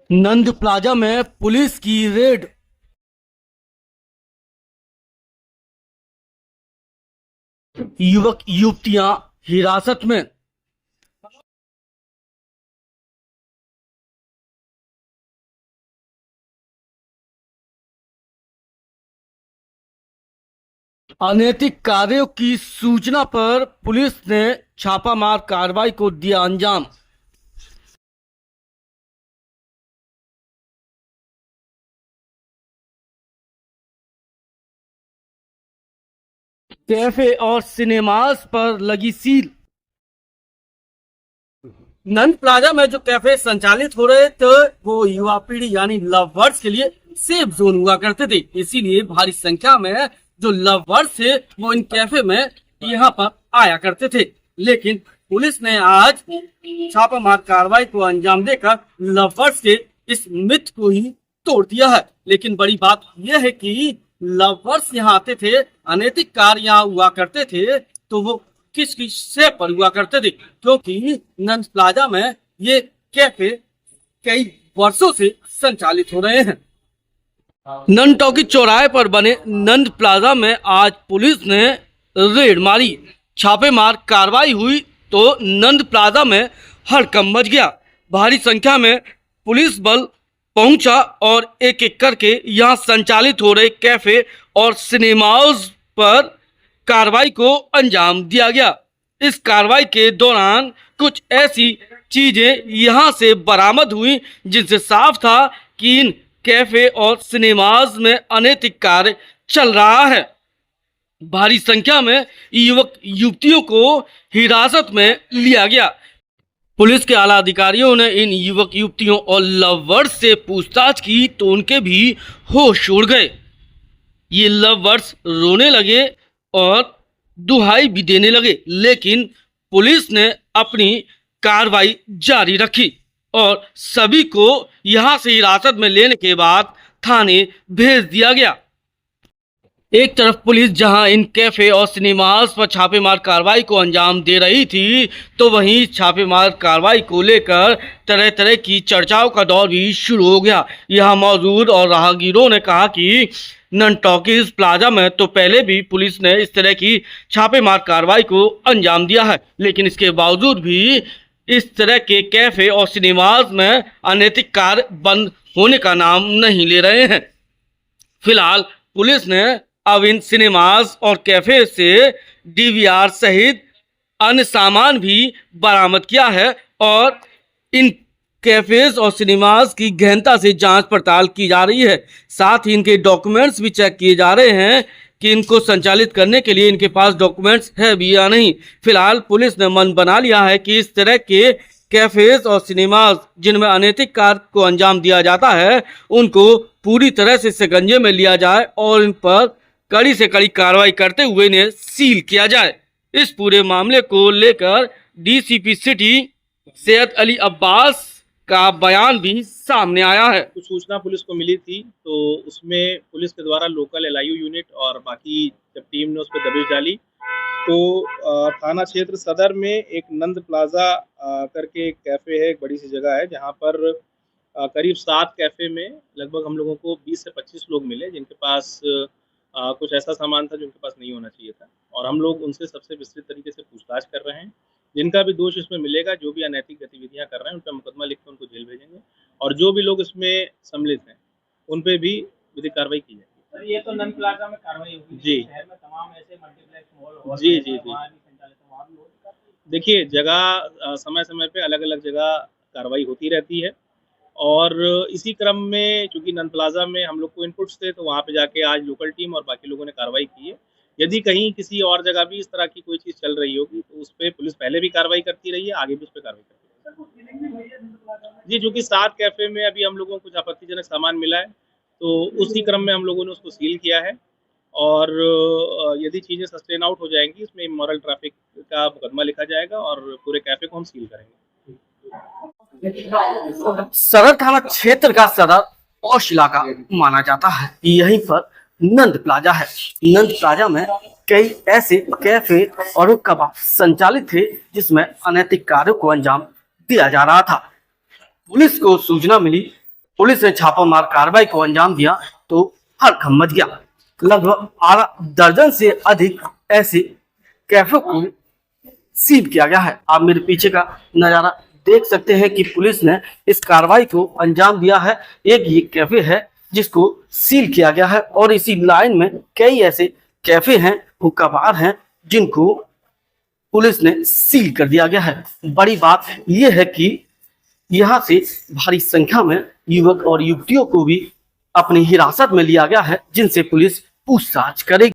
नंद plaza में police की red. युवक युवतियां हिरासत में। अनैतिक कार्यों की सूचना पर पुलिस ने छापामार कार्रवाई को दिया अंजाम। कैफे और सिनेमास पर लगी सील। नंद प्लाजा में जो कैफे संचालित हो रहे थे वो युवा पीढ़ी यानी लवर्स के लिए सेफ जोन हुआ करते थे, इसीलिए भारी संख्या में जो लवर्स थे वो इन कैफे में यहाँ पर आया करते थे। लेकिन पुलिस ने आज छापामार कार्रवाई को अंजाम देकर लवर्स के इस मिथ को ही तोड़ दिया है। लेकिन बड़ी बात यह है कि लवर्स यहाँ आते थे, अनैतिक कार्य यहाँ हुआ करते थे, तो वो किस से पर हुआ करते थे, क्योंकि नंद प्लाजा में ये कैफे कई वर्षों से संचालित हो रहे हैं। नंद टॉकी चौराहे पर बने नंद प्लाजा में आज पुलिस ने रेड मारी, छापेमार कार्रवाई हुई तो नंद प्लाजा में हड़कंप मच गया। भारी संख्या में पुलिस बल पहुंचा और एक एक करके यहां संचालित हो रहे कैफे और सिनेमाज पर कार्रवाई को अंजाम दिया गया। इस कार्रवाई के दौरान कुछ ऐसी चीजें यहां से बरामद हुई जिनसे साफ था कि इन कैफे और सिनेमाज में अनैतिक कार्य चल रहा है। भारी संख्या में युवक युवतियों को हिरासत में लिया गया। पुलिस के आला अधिकारियों ने इन युवक युवतियों और लवर्स से पूछताछ की तो उनके भी होश उड़ गए। ये लवर्स रोने लगे और दुहाई भी देने लगे, लेकिन पुलिस ने अपनी कार्रवाई जारी रखी और सभी को यहां से हिरासत में लेने के बाद थाने भेज दिया गया। एक तरफ पुलिस जहां इन कैफे और सिनेमास पर छापेमार कार्रवाई को अंजाम दे रही थी, तो वहीं छापेमार कार्रवाई को लेकर तरह तरह की चर्चाओं का दौर भी शुरू हो गया। यहां मौजूद और राहगीरों ने कहा कि नंद टॉकीज प्लाजा में तो पहले भी पुलिस ने इस तरह की छापेमार कार्रवाई को अंजाम दिया है, लेकिन इसके बावजूद भी इस तरह के कैफे और सिनेमाज में अनैतिक कार्य बंद होने का नाम नहीं ले रहे हैं। फिलहाल पुलिस ने अब इन सिनेमाज और कैफे से डीवीआर सहित अन्य सामान भी बरामद किया है और इन कैफेज और सिनेमाज की गहनता से जांच पड़ताल की जा रही है। साथ ही इनके डॉक्यूमेंट्स भी चेक किए जा रहे हैं कि इनको संचालित करने के लिए इनके पास डॉक्यूमेंट्स है भी या नहीं। फिलहाल पुलिस ने मन बना लिया है कि इस तरह के कैफेज और सिनेमाज जिनमें अनैतिक कार्य को अंजाम दिया जाता है उनको पूरी तरह से शिकंजे में लिया जाए और इन पर कड़ी से कड़ी कार्रवाई करते हुए इन्हें सील किया जाए। इस पूरे मामले को लेकर डीसीपी सिटी सैयद अली अब्बास का बयान भी सामने आया है। कुछ सूचना पुलिस को मिली थी तो उसमें पुलिस के द्वारा लोकल एलआईयू यूनिट और बाकी जब टीम ने उस पर दबिश डाली तो थाना क्षेत्र सदर में एक नंद प्लाजा करके एक कैफ़े है, एक बड़ी सी जगह है जहां पर करीब 7 कैफ़े में लगभग हम लोगों को 20 से 25 लोग मिले जिनके पास कुछ ऐसा सामान था जो उनके पास नहीं होना चाहिए था और हम लोग उनसे सबसे विस्तृत तरीके से पूछताछ कर रहे हैं। जिनका भी दोष इसमें मिलेगा, जो भी अनैतिक गतिविधियां कर रहे हैं उन पर मुकदमा लिख के उनको जेल भेजेंगे और जो भी लोग इसमें सम्मिलित हैं उन पे भी विधिक कार्रवाई की जाएगी। सर, ये तो नंद प्लाजा में कार्रवाई हुई जी शहर में तमाम ऐसे मल्टीप्लेक्स मॉल जी जी जी देखिए, जगह समय समय पे अलग अलग जगह कार्रवाई होती रहती है और इसी क्रम में चूंकि नंद प्लाजा में हम लोग को इनपुट्स थे तो वहाँ पे जाके आज लोकल टीम और बाकी लोगों ने कार्रवाई की है। यदि कहीं किसी और जगह भी इस तरह की कोई चीज़ चल रही होगी तो उस पर पुलिस पहले भी कार्रवाई करती रही है, आगे भी उस पर कार्रवाई करती रहेगी। जी, चूँकि 7 कैफ़े में अभी हम लोगों को कुछ आपत्तिजनक सामान मिला है तो उसी क्रम में हम लोगों ने उसको सील किया है और यदि चीज़ें सस्टेन आउट हो जाएंगी इसमें इमोरल ट्रैफिक का मुकदमा लिखा जाएगा और पूरे कैफ़े को हम सील करेंगे। सदर थाना क्षेत्र का सदर पॉश इलाका माना जाता है। यहीं पर नंद प्लाजा है। नंद प्लाजा में कई ऐसे कैफे और कबाब संचालित थे जिसमें अनैतिक कार्यों को अंजाम दिया जा रहा था। पुलिस को सूचना मिली पुलिस ने छापामार कार्रवाई को अंजाम दिया तो हड़कंप मच गया। लगभग आधा दर्जन से अधिक ऐसे कैफे को सील किया गया है। आप मेरे पीछे का नजारा देख सकते हैं कि पुलिस ने इस कार्रवाई को अंजाम दिया है। एक ये कैफे है जिसको सील किया गया है और इसी लाइन में कई ऐसे कैफे हैं, हुक्का बार हैं, जिनको पुलिस ने सील कर दिया गया है। बड़ी बात यह है कि यहाँ से भारी संख्या में युवक और युवतियों को भी अपनी हिरासत में लिया गया है, जिनसे पुलिस पूछताछ करेगी।